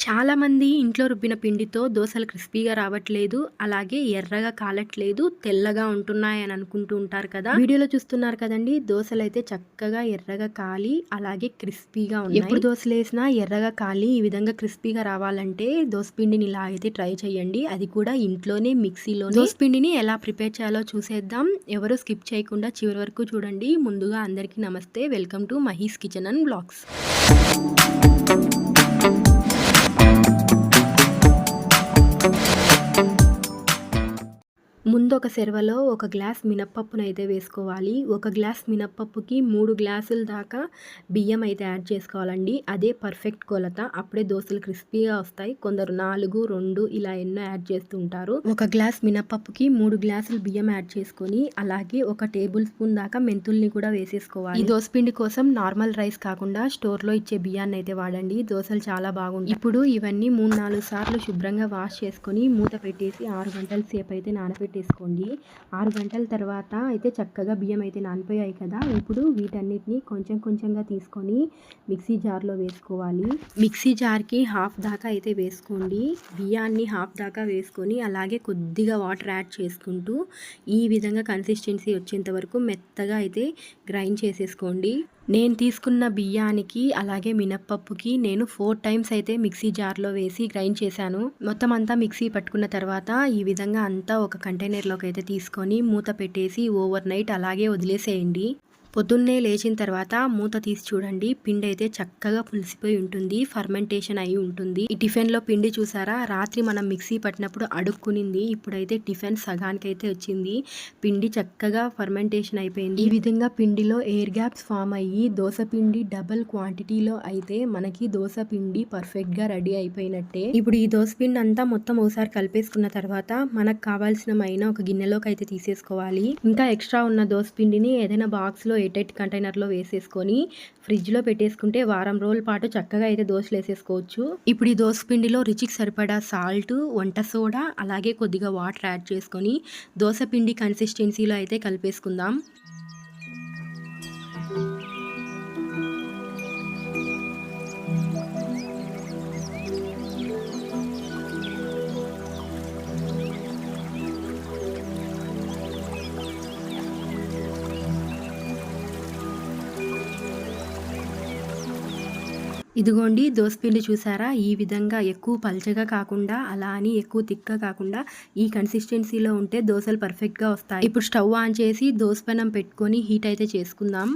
చాలామంది ఇంట్లో రుబ్బిన పిండితో దోసలు క్రిస్పీగా రావట్లేదు, అలాగే ఎర్రగా కాలట్లేదు, తెల్లగా ఉంటున్నాయని అనుకుంటూ ఉంటారు కదా. వీడియోలో చూస్తున్నారు కదండి, దోసలు అయితే చక్కగా ఎర్రగా కాలి అలాగే క్రిస్పీగా ఉన్నాయి. ఎప్పుడు దోసలు వేసినా ఎర్రగా కాలి ఈ విధంగా క్రిస్పీగా రావాలంటే దోస పిండిని ఇలా అయితే ట్రై చేయండి, అది కూడా ఇంట్లోనే మిక్సీలో. దోస పిండిని ఎలా ప్రిపేర్ చేయాలో చూసేద్దాం. ఎవరు స్కిప్ చేయకుండా చివరి వరకు చూడండి. ముందుగా అందరికీ నమస్తే, welcome to Mahi's kitchen and blogs. ముందు ఒక సెరవలో ఒక గ్లాస్ మినప్పప్పునైతే వేసుకోవాలి. ఒక గ్లాస్ మినప్పప్పుకి 3 గ్లాసుల దాకా బియ్యం అయితే యాడ్ చేసుకోవాలండి. అదే పర్ఫెక్ట్ కొలత. అప్పుడే దోసలు క్రిస్పీగా వస్తాయి. కొందరు 4, 2 ఇలా ఎన్నో యాడ్ చేస్తూ ఉంటారు. ఒక గ్లాస్ మినప్పప్పుకి 3 గ్లాసులు బియ్యం యాడ్ చేసుకొని అలాగే ఒక టేబుల్ స్పూన్ దాకా మెంతుల్ని కూడా వేసేసుకోవాలి. ఈ దోసపిండి కోసం నార్మల్ రైస్ కాకుండా స్టోర్లో ఇచ్చే బియ్యాన్ని అయితే వాడండి. దోసలు చాలా బాగుంటాయి. ఇప్పుడు ఇవన్నీ 3-4 సార్లు శుభ్రంగా వాష్ చేసుకొని మూత పెట్టేసి 6 గంటల సేపు అయితే నానబెట్టేసుకోండి. 6 గంటల తర్వాత అయితే చక్కగా బియ్యం అయితే నానిపోయాయి కదా. ఇప్పుడు వీటన్నిటిని కొంచెం కొంచెంగా తీసుకొని మిక్సీ జార్లో వేసుకోవాలి. మిక్సీ జార్కి హాఫ్ దాకా అయితే వేసుకోండి. బియ్యాన్ని హాఫ్ దాకా వేసుకొని అలాగే కొద్దిగా వాటర్ యాడ్ చేసుకుంటూ ఈ విధంగా కన్సిస్టెన్సీ వచ్చేంత వరకు మెత్తగా అయితే గ్రైండ్ చేసేసుకోండి. నేను తీసుకున్న బియ్యానికి అలాగే మినప్పప్పుకి నేను 4 టైమ్స్ అయితే మిక్సీ జార్లో వేసి గ్రైండ్ చేశాను. మొత్తం అంతా మిక్సీ పట్టుకున్న తర్వాత ఈ విధంగా అంతా ఒక కంటైనర్లోకి అయితే తీసుకొని మూత పెట్టేసి ఓవర్ నైట్ అలాగే వదిలేసేయండి. పొద్దున్నే లేచిన తర్వాత మూత తీసి చూడండి, పిండి అయితే చక్కగా పులిసిపోయి ఉంటుంది, ఫర్మెంటేషన్ అయి ఉంటుంది. ఈ టిఫిన్లో పిండి చూసారా, రాత్రి మనం మిక్సీ పట్టినప్పుడు అడుక్కునింది, ఇప్పుడైతే టిఫిన్ సగానికి అయితే వచ్చింది. పిండి చక్కగా ఫర్మెంటేషన్ అయిపోయింది. ఈ విధంగా పిండిలో ఎయిర్ గ్యాప్స్ ఫామ్ అయ్యి దోస పిండి డబుల్ క్వాంటిటీలో అయితే మనకి దోస పిండి పర్ఫెక్ట్గా రెడీ అయిపోయినట్టే. ఇప్పుడు ఈ దోస పిండి అంతా మొత్తం ఒకసారి కలిపేసుకున్న తర్వాత మనకు కావాల్సిన మైన ఒక గిన్నెలోకి అయితే తీసేసుకోవాలి. ఇంకా ఎక్స్ట్రా ఉన్న దోస పిండిని ఏదైనా బాక్స్లో ఎయిర్టైట్ కంటైనర్లో వేసేసుకొని ఫ్రిడ్జ్లో పెట్టేసుకుంటే వారం రోజుల పాటు చక్కగా అయితే దోశలు వేసేసుకోవచ్చు. ఇప్పుడు ఈ దోశ పిండిలో రుచికి సరిపడా సాల్ట్, వంట సోడా అలాగే కొద్దిగా వాటర్ యాడ్ చేసుకొని దోశ పిండి కన్సిస్టెన్సీలో అయితే కలిపేసుకుందాం. ఇదిగోండి దోసపిండి చూసారా, ఈ విధంగా ఎక్కువ పల్చగా కాకుండా అలా అని ఎక్కువ తిక్క కాకుండా ఈ కన్సిస్టెన్సీలో ఉంటే దోసలు పర్ఫెక్ట్గా వస్తాయి. ఇప్పుడు స్టవ్ ఆన్ చేసి దోసపెనం పెట్టుకొని హీట్ అయితే చేసుకుందాం.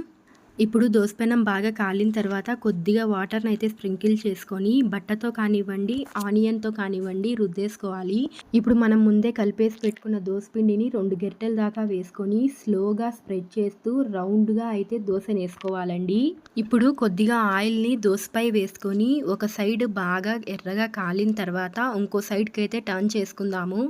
ఇప్పుడు దోసపెనం బాగా కాలిన తర్వాత కొద్దిగా వాటర్ని అయితే స్ప్రింకిల్ చేసుకొని బట్టతో కానివ్వండి, ఆనియన్తో కానివ్వండి రుద్దేసుకోవాలి. ఇప్పుడు మనం ముందే కలిపేసి పెట్టుకున్న దోసపిండిని 2 గరిటెల దాకా వేసుకొని స్లోగా స్ప్రెడ్ చేస్తూ రౌండ్గా అయితే దోసని వేసుకోవాలండి. ఇప్పుడు కొద్దిగా ఆయిల్ని దోసపై వేసుకొని ఒక సైడ్ బాగా ఎర్రగా కాలిన తర్వాత ఇంకో సైడ్కి అయితే టర్న్ చేసుకుందాము.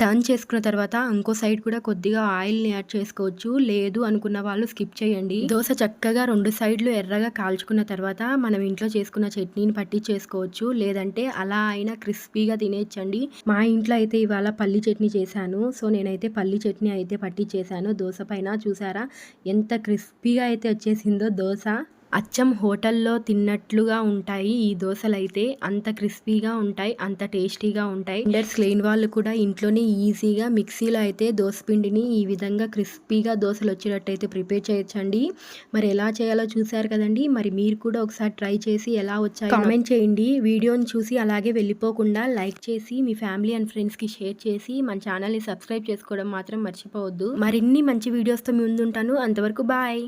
టర్న్ చేసుకున్న తర్వాత ఇంకో సైడ్ కూడా కొద్దిగా ఆయిల్ని యాడ్ చేసుకోవచ్చు, లేదు అనుకున్న వాళ్ళు స్కిప్ చేయండి. దోశ చక్కగా 2 సైడ్లు ఎర్రగా కాల్చుకున్న తర్వాత మనం ఇంట్లో చేసుకున్న చట్నీని పట్టి చేసుకోవచ్చు, లేదంటే అలా అయినా క్రిస్పీగా తినేయచ్చండి. మా ఇంట్లో అయితే ఇవాళ పల్లి చట్నీ చేశాను, సో నేనైతే పల్లి చట్నీ అయితే పట్టి చేశాను దోశ పైన. చూసారా ఎంత క్రిస్పీగా అయితే వచ్చేసిందో దోశ. అచ్చం హోటల్లో తిన్నట్లుగా ఉంటాయి ఈ దోశలు అయితే. అంత క్రిస్పీగా ఉంటాయి, అంత టేస్టీగా ఉంటాయి. అండర్స్ లేని వాళ్ళు కూడా ఇంట్లోనే ఈజీగా మిక్సీలో అయితే దోసపిండిని ఈ విధంగా క్రిస్పీగా దోశలు వచ్చేటట్టు అయితే ప్రిపేర్ చేయొచ్చండి. మరి ఎలా చేయాలో చూసారు కదండి, మరి మీరు కూడా ఒకసారి ట్రై చేసి ఎలా వచ్చాయో కామెంట్ చేయండి. వీడియోని చూసి అలాగే వెళ్ళిపోకుండా లైక్ చేసి మీ ఫ్యామిలీ అండ్ ఫ్రెండ్స్కి షేర్ చేసి మన ఛానల్ని సబ్స్క్రైబ్ చేసుకోవడం మాత్రం మర్చిపోవద్దు. మరిన్ని మంచి వీడియోస్తో మీ ముందుంటాను. అంతవరకు బాయ్.